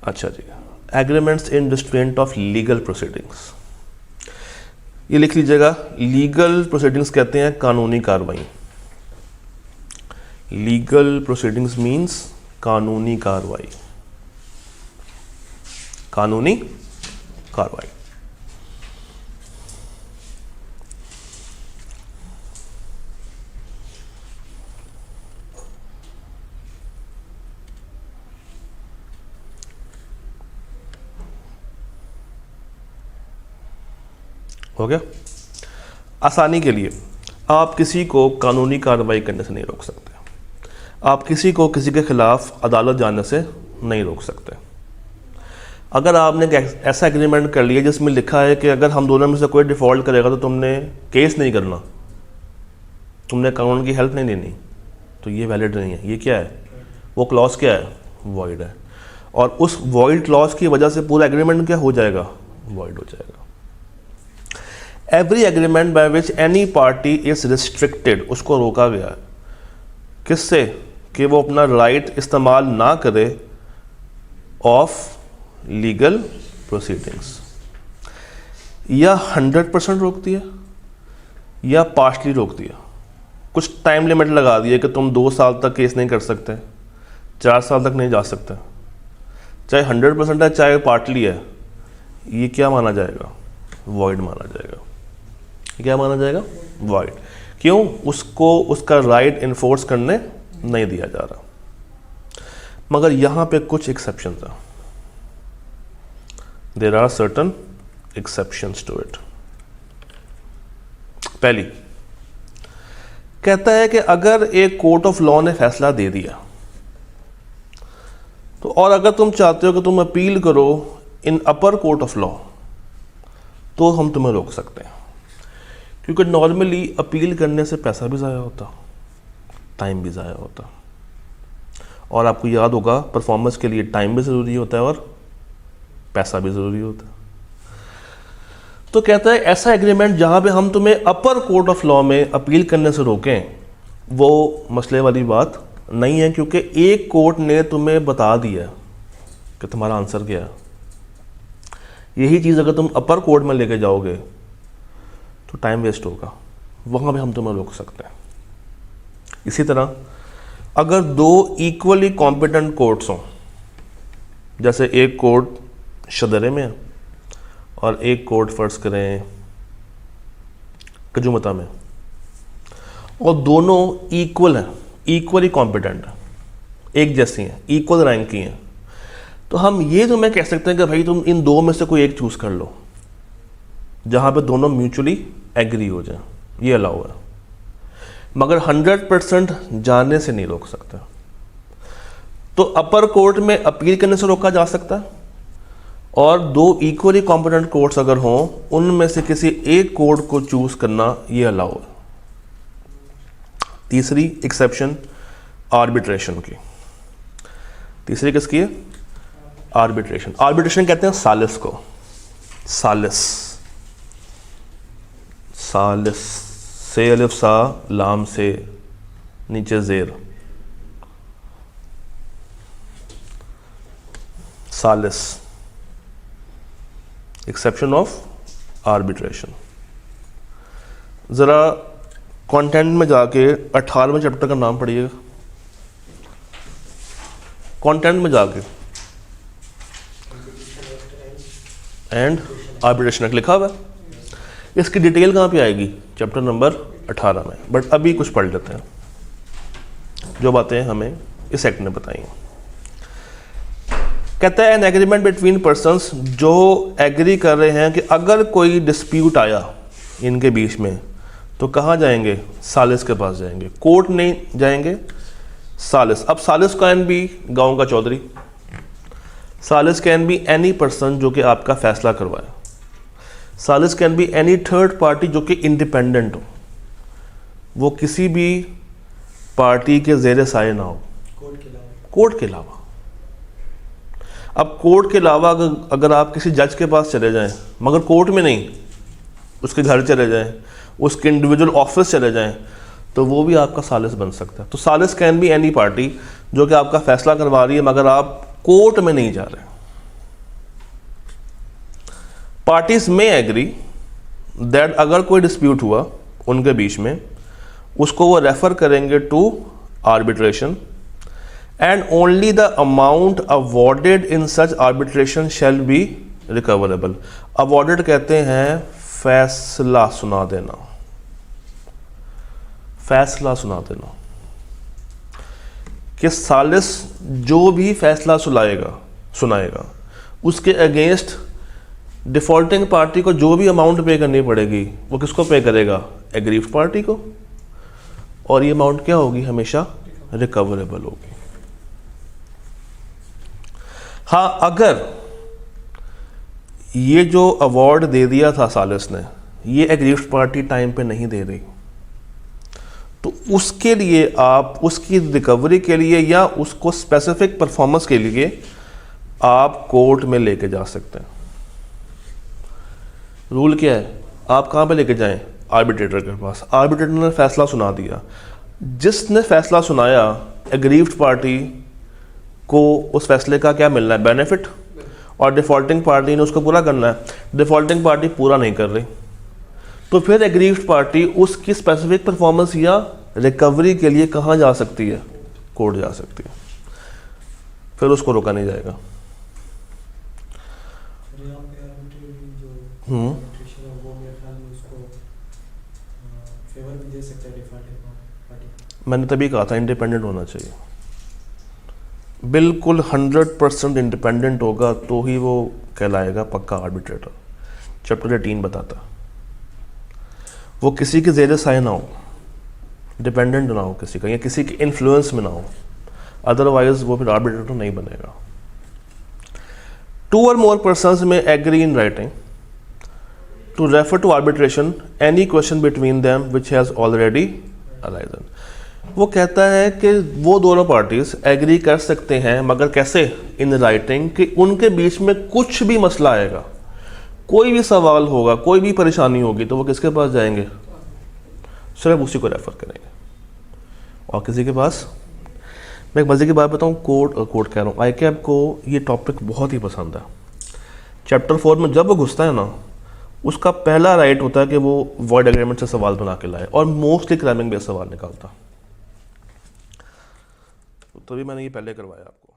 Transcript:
अच्छा जी, agreements in restraint of legal proceedings, ये लिख लीजिएगा। लीगल प्रोसीडिंग्स कहते हैं कानूनी कार्रवाई। लीगल प्रोसीडिंग्स मीन्स कानूनी कार्रवाई, कानूनी कार्रवाई। हो गया। आसानी के लिए, आप किसी को कानूनी कार्रवाई करने से नहीं रोक सकते, आप किसी को किसी के खिलाफ अदालत जाने से नहीं रोक सकते। अगर आपने ऐसा एग्रीमेंट कर लिया जिसमें लिखा है कि अगर हम दोनों में से कोई डिफ़ॉल्ट करेगा तो तुमने केस नहीं करना, तुमने कानून की हेल्प नहीं लेनी, तो ये वैलिड नहीं है। ये क्या है, वो क्लॉज क्या है, वॉइड है। और उस वॉइड क्लॉज की वजह से पूरा एग्रीमेंट क्या हो जाएगा, वॉइड हो जाएगा। Every agreement by which any party is restricted, उसको रोका गया है किससे, कि वो अपना राइट इस्तेमाल ना करे ऑफ लीगल प्रोसीडिंग्स, या 100% रोकती है या पार्शली रोकती है। कुछ टाइम लिमिट लगा दी है कि तुम 2 साल तक केस नहीं कर सकते, 4 साल तक नहीं जा सकते, चाहे 100% है चाहे पार्टली है, ये क्या माना जाएगा, वॉइड माना जाएगा। क्या माना जाएगा, वॉइड। क्यों, उसको उसका राइट इन्फोर्स करने नहीं दिया जा रहा। मगर यहां पे कुछ एक्सेप्शंस हैं, there are certain exceptions to it. पहली कहता है कि अगर एक कोर्ट ऑफ लॉ ने फैसला दे दिया तो, और अगर तुम चाहते हो कि तुम अपील करो इन अपर कोर्ट ऑफ लॉ, तो हम तुम्हें रोक सकते हैं। क्योंकि नॉर्मली अपील करने से पैसा भी ज़ाया होता, टाइम भी ज़ाया होता, और आपको याद होगा परफॉर्मेंस के लिए टाइम भी ज़रूरी होता है और पैसा भी ज़रूरी होता है। तो कहता है ऐसा एग्रीमेंट जहाँ पे हम तुम्हें अपर कोर्ट ऑफ लॉ में अपील करने से रोकें, वो मसले वाली बात नहीं है, क्योंकि एक कोर्ट ने तुम्हें बता दिया कि तुम्हारा आंसर क्या है। यही चीज़ अगर तुम अपर कोर्ट में लेके जाओगे तो टाइम वेस्ट होगा, वहाँ पे हम तुम्हें रोक सकते हैं। इसी तरह अगर 2 इक्वली कॉम्पिटेंट कोर्ट्स हों, जैसे एक कोर्ट शदरे में है और एक कोर्ट फर्ज करें कजूमता में, और दोनों इक्वल हैं, इक्वली कॉम्पिटेंट हैं, एक जैसी हैं, इक्वल रैंक की हैं, तो हम ये तुम्हें कह सकते हैं कि भाई तुम इन 2 में से कोई एक चूज कर लो, जहां पे दोनों म्यूचुअली एग्री हो जाए, ये अलाउ है। मगर 100% जाने से नहीं रोक सकता। तो अपर कोर्ट में अपील करने से रोका जा सकता है, और 2 इक्वली कॉम्पिटेंट कोर्ट्स अगर हों उनमें से किसी एक कोर्ट को चूज करना ये अलाउ है। तीसरी एक्सेप्शन आर्बिट्रेशन की। तीसरी किसकी है, आर्बिट्रेशन। आर्बिट्रेशन कहते हैं सालिस को, सालिस, सालिस से अलिफ सा लाम से नीचे जेर, सालिस, एक्सेप्शन ऑफ आर्बिट्रेशन। ज़रा कंटेंट में जाके 18वें चैप्टर का नाम पढ़िएगा, कंटेंट में जाके एंड आर्बिट्रेशन लिखा हुआ है। इसकी डिटेल कहाँ पे आएगी, चैप्टर नंबर 18 में, बट अभी कुछ पढ़ लेते हैं जो बातें हमें इस एक्ट ने बताई। कहता है एन एग्रीमेंट बिटवीन पर्सन्स, जो एग्री कर रहे हैं कि अगर कोई डिस्प्यूट आया इनके बीच में तो कहाँ जाएंगे, सालिस के पास जाएंगे, कोर्ट नहीं जाएंगे, सालिस। अब सालिस कैन बी गांव का चौधरी, सालिस कैन बी एनी पर्सन जो कि आपका फैसला करवाए, सालिस can be any third party जो कि इंडिपेंडेंट हो, वो किसी भी पार्टी के ज़ेरे साए ना हो, कोर्ट के अलावा। अब कोर्ट के अलावा अगर आप किसी जज के पास चले जाएं, मगर कोर्ट में नहीं, उसके घर चले जाएं, उसके इंडिविजुअल ऑफिस चले जाएं, तो वो भी आपका सालिस बन सकता है। तो सालिस कैन बी एनी पार्टी जो कि आपका फैसला करवा रही है मगर आप कोर्ट में नहीं जा रहे। पार्टीज में एग्री दैट अगर कोई डिस्प्यूट हुआ उनके बीच में, उसको वो रेफर करेंगे to arbitration, and only the amount awarded in such arbitration shall be recoverable. Awarded कहते हैं फैसला सुना देना, फैसला सुना देना कि सालिस जो भी फैसला सुनाएगा उसके अगेंस्ट डिफॉल्टिंग पार्टी को जो भी अमाउंट पे करनी पड़ेगी वो किसको पे करेगा? एग्रीव्ड पार्टी को। और ये अमाउंट क्या होगी? हमेशा रिकवरेबल होगी। हाँ, अगर ये जो अवार्ड दे दिया था सालिस ने, ये एग्रीव्ड पार्टी टाइम पे नहीं दे रही, तो उसके लिए आप उसकी रिकवरी के लिए या उसको स्पेसिफिक परफॉर्मेंस के लिए आप कोर्ट में लेके जा सकते हैं। रूल क्या है? आप कहाँ पे लेके जाएं? आर्बिट्रेटर के पास। आर्बिट्रेटर ने फैसला सुना दिया, जिसने फैसला सुनाया एग्रीव्ड पार्टी को उस फैसले का क्या मिलना है? बेनिफिट। और डिफॉल्टिंग पार्टी ने उसको पूरा करना है। डिफॉल्टिंग पार्टी पूरा नहीं कर रही, तो फिर एग्रीव्ड पार्टी उसकी स्पेसिफिक परफॉर्मेंस या रिकवरी के लिए कहाँ जा सकती है? कोर्ट जा सकती है। फिर उसको रोका नहीं जाएगा। मैंने तभी कहा था इंडिपेंडेंट होना चाहिए, बिल्कुल 100% इंडिपेंडेंट होगा तो ही वो कहलाएगा पक्का आर्बिट्रेटर। चैप्टर 18 बताता, वो किसी के ज़ेरे साए ना हो, डिपेंडेंट ना हो किसी का, या किसी के इन्फ्लुएंस में ना हो, अदरवाइज वो फिर आर्बिट्रेटर नहीं बनेगा। 2 or more persons may agree in writing to refer to arbitration any question between them which has already arisen। वो कहता है कि वो दोनों पार्टीज एग्री कर सकते हैं, मगर कैसे? इन राइटिंग, कि उनके बीच में कुछ भी मसला आएगा, कोई भी सवाल होगा, कोई भी परेशानी होगी, तो वो किसके पास जाएंगे? सिर्फ उसी को रेफर करेंगे। और किसी के पास? मैं एक मज़े की बात बताऊँ, कोर्ट कह रहा हूँ, ICAP को ये टॉपिक बहुत ही पसंद है। चैप्टर 4 में जब वो घुसता है ना, उसका पहला राइट होता है कि वो वॉइड एग्रीमेंट से सवाल बना के लाए, और मोस्टली क्राइमिंग बेस्ड सवाल निकालता। तभी मैंने ये पहले करवाया आपको।